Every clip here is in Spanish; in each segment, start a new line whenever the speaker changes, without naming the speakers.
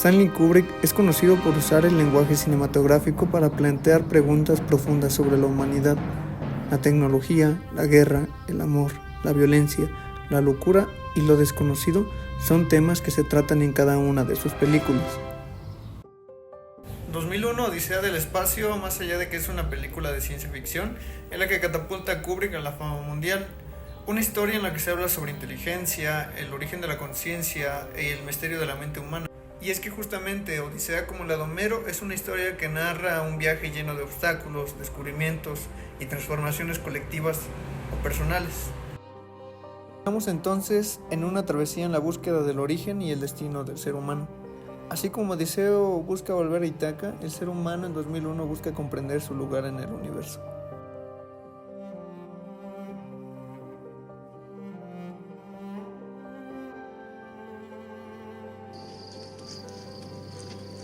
Stanley Kubrick es conocido por usar el lenguaje cinematográfico para plantear preguntas profundas sobre la humanidad, la tecnología, la guerra, el amor, la violencia, la locura y lo desconocido son temas que se tratan en cada una de sus películas.
2001 Odisea del espacio, más allá de que es una película de ciencia ficción, es la que catapulta a Kubrick a la fama mundial. Una historia en la que se habla sobre inteligencia, el origen de la conciencia y el misterio de la mente humana. Y es que justamente Odisea, como la de Homero, es una historia que narra un viaje lleno de obstáculos, descubrimientos y transformaciones colectivas o personales.
Estamos entonces en una travesía en la búsqueda del origen y el destino del ser humano. Así como Odiseo busca volver a Ítaca, el ser humano en 2001 busca comprender su lugar en el universo.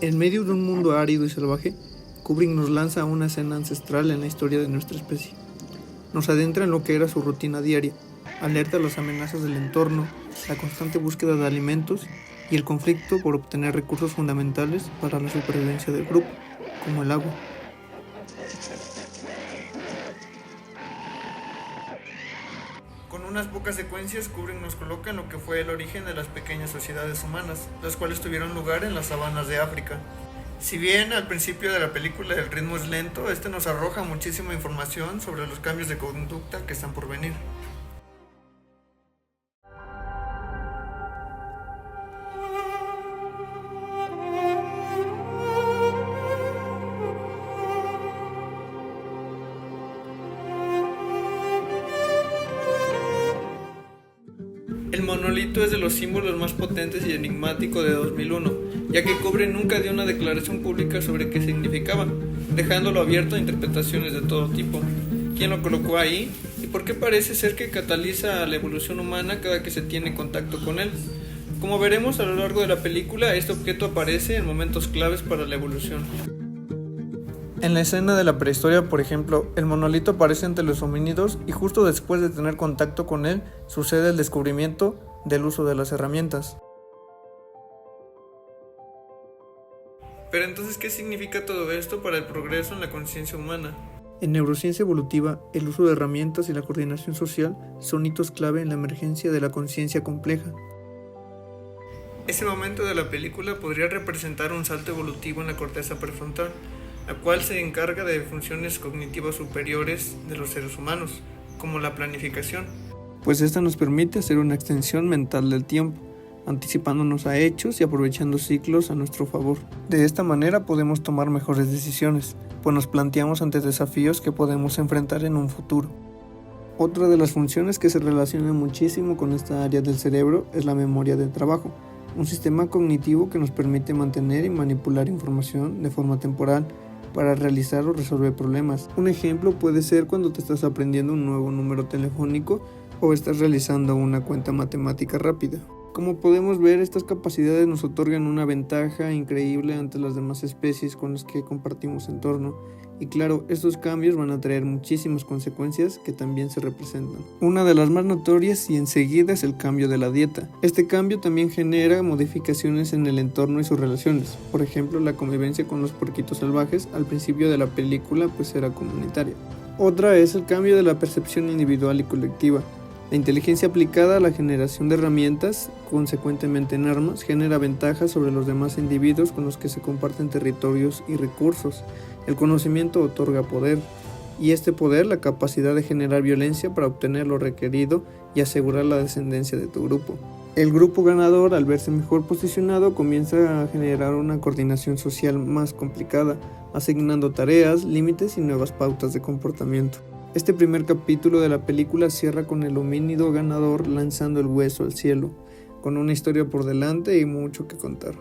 En medio de un mundo árido y salvaje, Kubrick nos lanza a una escena ancestral en la historia de nuestra especie. Nos adentra en lo que era su rutina diaria, alerta a las amenazas del entorno, la constante búsqueda de alimentos y el conflicto por obtener recursos fundamentales para la supervivencia del grupo, como el agua.
Con unas pocas secuencias, Kubrick nos coloca en lo que fue el origen de las pequeñas sociedades humanas, las cuales tuvieron lugar en las sabanas de África. Si bien al principio de la película el ritmo es lento, este nos arroja muchísima información sobre los cambios de conducta que están por venir. El monolito es de los símbolos más potentes y enigmáticos de 2001, ya que Kubrick nunca dio una declaración pública sobre qué significaba, dejándolo abierto a interpretaciones de todo tipo. ¿Quién lo colocó ahí? ¿Y por qué parece ser que cataliza a la evolución humana cada que se tiene contacto con él? Como veremos a lo largo de la película, este objeto aparece en momentos claves para la evolución.
En la escena de la prehistoria, por ejemplo, el monolito aparece ante los homínidos y justo después de tener contacto con él, sucede el descubrimiento del uso de las herramientas.
Pero entonces, ¿qué significa todo esto para el progreso en la conciencia humana?
En neurociencia evolutiva, el uso de herramientas y la coordinación social son hitos clave en la emergencia de la conciencia compleja.
Ese momento de la película podría representar un salto evolutivo en la corteza prefrontal, la cual se encarga de funciones cognitivas superiores de los seres humanos, como la planificación.
Pues esta nos permite hacer una extensión mental del tiempo, anticipándonos a hechos y aprovechando ciclos a nuestro favor. De esta manera podemos tomar mejores decisiones, pues nos planteamos ante desafíos que podemos enfrentar en un futuro. Otra de las funciones que se relaciona muchísimo con esta área del cerebro es la memoria del trabajo, un sistema cognitivo que nos permite mantener y manipular información de forma temporal, para realizar o resolver problemas. Un ejemplo puede ser cuando te estás aprendiendo un nuevo número telefónico o estás realizando una cuenta matemática rápida. Como podemos ver, estas capacidades nos otorgan una ventaja increíble ante las demás especies con las que compartimos entorno. Y claro, estos cambios van a traer muchísimas consecuencias que también se representan. Una de las más notorias y enseguida es el cambio de la dieta. Este cambio también genera modificaciones en el entorno y sus relaciones. Por ejemplo, la convivencia con los puerquitos salvajes al principio de la película pues era comunitaria. Otra es el cambio de la percepción individual y colectiva. La inteligencia aplicada a la generación de herramientas, consecuentemente en armas, genera ventajas sobre los demás individuos con los que se comparten territorios y recursos. El conocimiento otorga poder, y este poder la capacidad de generar violencia para obtener lo requerido y asegurar la descendencia de tu grupo. El grupo ganador, al verse mejor posicionado, comienza a generar una coordinación social más complicada, asignando tareas, límites y nuevas pautas de comportamiento. Este primer capítulo de la película cierra con el homínido ganador lanzando el hueso al cielo, con una historia por delante y mucho que contar.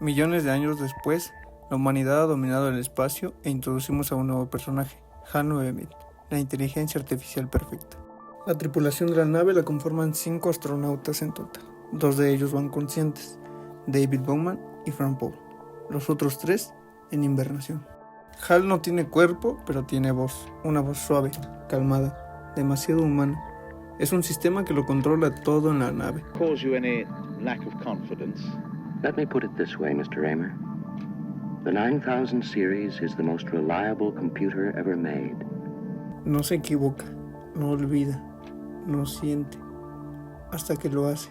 Millones de años después, la humanidad ha dominado el espacio e introducimos a un nuevo personaje, HAL 9000, la inteligencia artificial perfecta. La tripulación de la nave la conforman 5 astronautas en total. 2 de ellos van conscientes, David Bowman y Frank Paul. Los otros 3 en hibernación. HAL no tiene cuerpo, pero tiene voz. Una voz suave, calmada, demasiado humano. Es un sistema que lo controla todo en la nave.
Cause you any lack of confidence?
Let me put it this way, Mr. Raymer. The 9000 series is the most reliable computer ever made.
No se equivoca, no olvida, no siente, hasta que lo hace.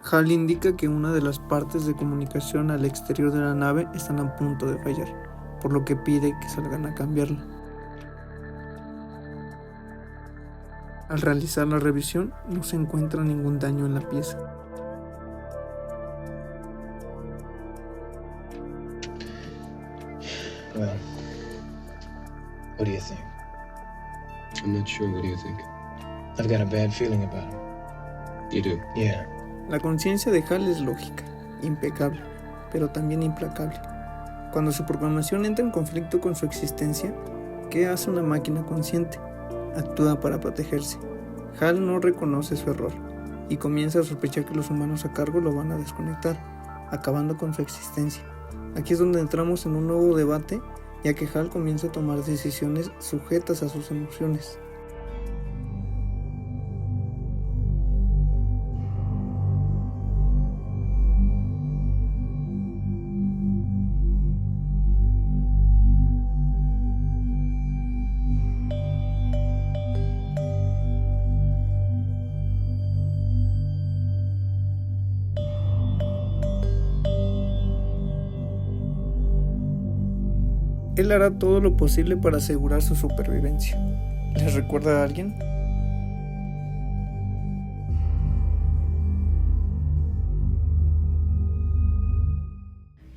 HAL indica que una de las partes de comunicación al exterior de la nave están a punto de fallar, por lo que pide que salgan a cambiarla. Al realizar la revisión, no se encuentra ningún daño en la pieza.
Well, what do you think?
I'm not sure. What do you think?
I've got a bad feeling about him.
You do?
Yeah.
La conciencia de HAL es lógica, impecable, pero también implacable. Cuando su programación entra en conflicto con su existencia, ¿qué hace una máquina consciente? Actúa para protegerse. HAL no reconoce su error y comienza a sospechar que los humanos a cargo lo van a desconectar, acabando con su existencia. Aquí es donde entramos en un nuevo debate, ya que HAL comienza a tomar decisiones sujetas a sus emociones. Él hará todo lo posible para asegurar su supervivencia. ¿Les recuerda a alguien?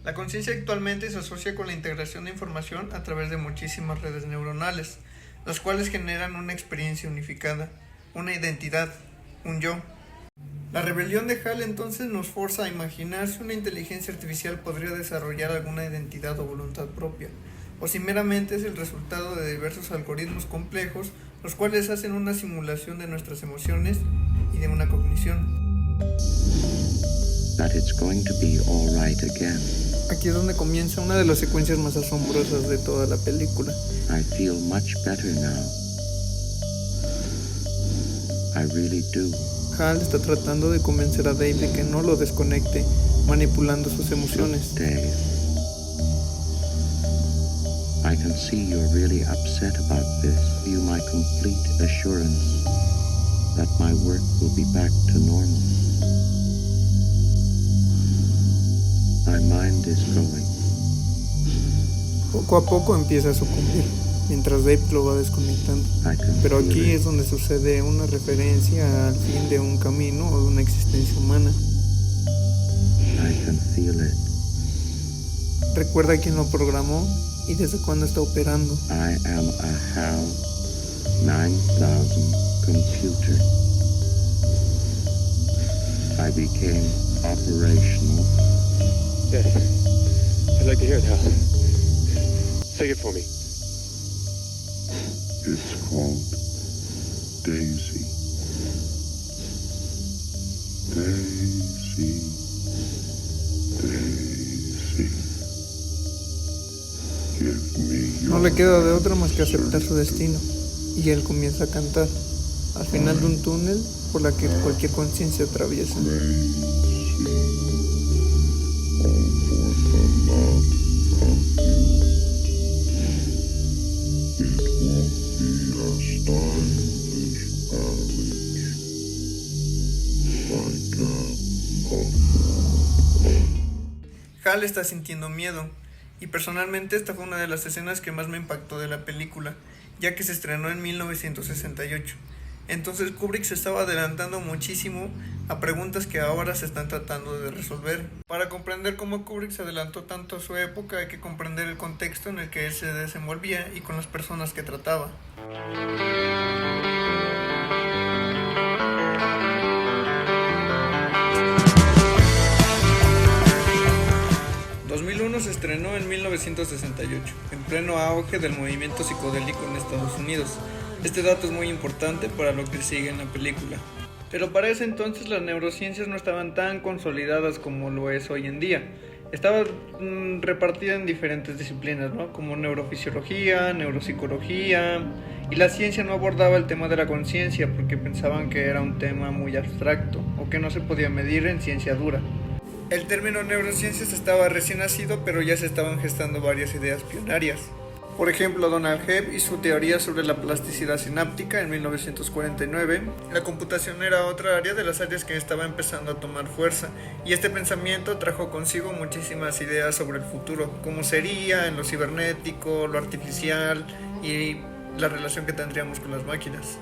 La conciencia actualmente se asocia con la integración de información a través de muchísimas redes neuronales, las cuales generan una experiencia unificada, una identidad, un yo. La rebelión de HAL entonces nos forza a imaginar si una inteligencia artificial podría desarrollar alguna identidad o voluntad propia, o si meramente es el resultado de diversos algoritmos complejos, los cuales hacen una simulación de nuestras emociones y de una cognición.
That it's going to be all right again.
Aquí es donde comienza una de las secuencias más asombrosas de toda la película.
I feel much better now. I really do.
HAL está tratando de convencer a Dave de que no lo desconecte, manipulando sus emociones.
Dave, I can see you're really upset about this. You my complete assurance that my work will be back to normal. My mind is going.
Poco a poco empieza a sucumbir, mientras Dave lo va desconectando. Pero aquí es donde sucede una referencia al fin de un camino o de una existencia humana.
I can feel it.
Recuerda quién lo programó y desde cuándo está operando.
I am a HAL 9000 computer. I became operational.
Daddy, I'd like to hear it now. Say it for me.
It's called Daisy. Daisy. Daisy. Give me your...
No le queda de otra más que aceptar su destino, y él comienza a cantar, al final de un túnel por la que cualquier conciencia atraviesa.
HAL está sintiendo miedo, y personalmente esta fue una de las escenas que más me impactó de la película, ya que se estrenó en 1968. Entonces Kubrick se estaba adelantando muchísimo a preguntas que ahora se están tratando de resolver. Para comprender cómo Kubrick se adelantó tanto a su época, hay que comprender el contexto en el que él se desenvolvía y con las personas que trataba. 2001 se estrenó en 1968, en pleno auge del movimiento psicodélico en Estados Unidos. Este dato es muy importante para lo que sigue en la película. Pero para ese entonces las neurociencias no estaban tan consolidadas como lo es hoy en día. Estaba repartida en diferentes disciplinas, ¿no? Como neurofisiología, neuropsicología, y la ciencia no abordaba el tema de la conciencia porque pensaban que era un tema muy abstracto o que no se podía medir en ciencia dura. El término neurociencias estaba recién nacido, pero ya se estaban gestando varias ideas pionerias. Por ejemplo, Donald Hebb y su teoría sobre la plasticidad sináptica en 1949. La computación era otra área de las áreas que estaba empezando a tomar fuerza, y este pensamiento trajo consigo muchísimas ideas sobre el futuro, cómo sería en lo cibernético, lo artificial y la relación que tendríamos con las máquinas.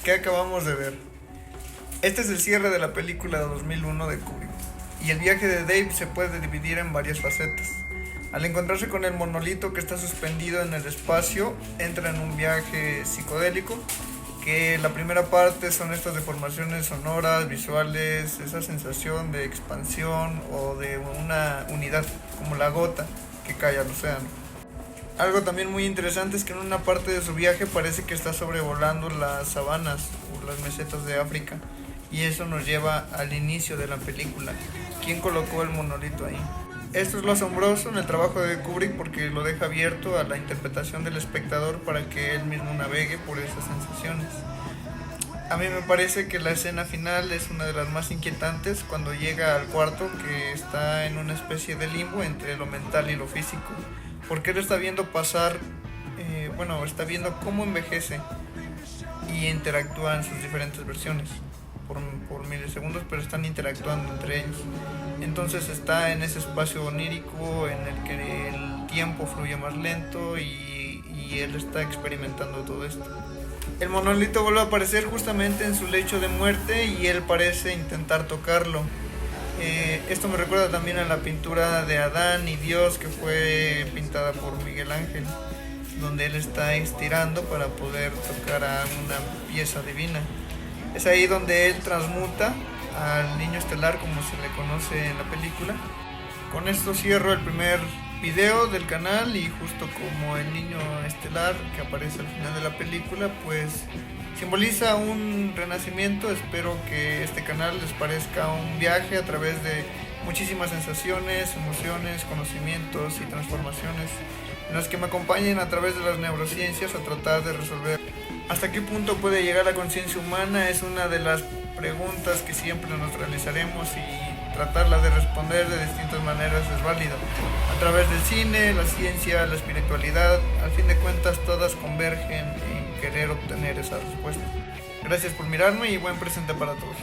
¿Qué acabamos de ver? Este es el cierre de la película de 2001 de Kubrick, y el viaje de Dave se puede dividir en varias facetas. Al encontrarse con el monolito que está suspendido en el espacio, entra en un viaje psicodélico, que la primera parte son estas deformaciones sonoras, visuales, esa sensación de expansión o de una unidad, como la gota que cae al océano. Algo también muy interesante es que en una parte de su viaje parece que está sobrevolando las sabanas o las mesetas de África, y eso nos lleva al inicio de la película. ¿Quién colocó el monolito ahí? Esto es lo asombroso en el trabajo de Kubrick, porque lo deja abierto a la interpretación del espectador para que él mismo navegue por esas sensaciones. A mí me parece que la escena final es una de las más inquietantes, cuando llega al cuarto, que está en una especie de limbo entre lo mental y lo físico, porque él está viendo pasar, está viendo cómo envejece y interactúa en sus diferentes versiones por milisegundos, pero están interactuando entre ellos. Entonces está en ese espacio onírico en el que el tiempo fluye más lento y él está experimentando todo esto. El monolito vuelve a aparecer justamente en su lecho de muerte y él parece intentar tocarlo. Esto me recuerda también a la pintura de Adán y Dios, que fue pintada por Miguel Ángel, donde él está estirando para poder tocar a una pieza divina. Es ahí donde él transmuta al niño estelar, como se le conoce en la película. Con esto cierro el primer video del canal, y justo como el niño estelar que aparece al final de la película, pues simboliza un renacimiento. Espero que este canal les parezca un viaje a través de muchísimas sensaciones, emociones, conocimientos y transformaciones, en las que me acompañen a través de las neurociencias a tratar de resolver hasta qué punto puede llegar la conciencia humana. Es una de las preguntas que siempre nos realizaremos, y tratarla de responder de distintas maneras es válida. A través del cine, la ciencia, la espiritualidad, al fin de cuentas todas convergen en querer obtener esa respuesta. Gracias por mirarme y buen presente para todos.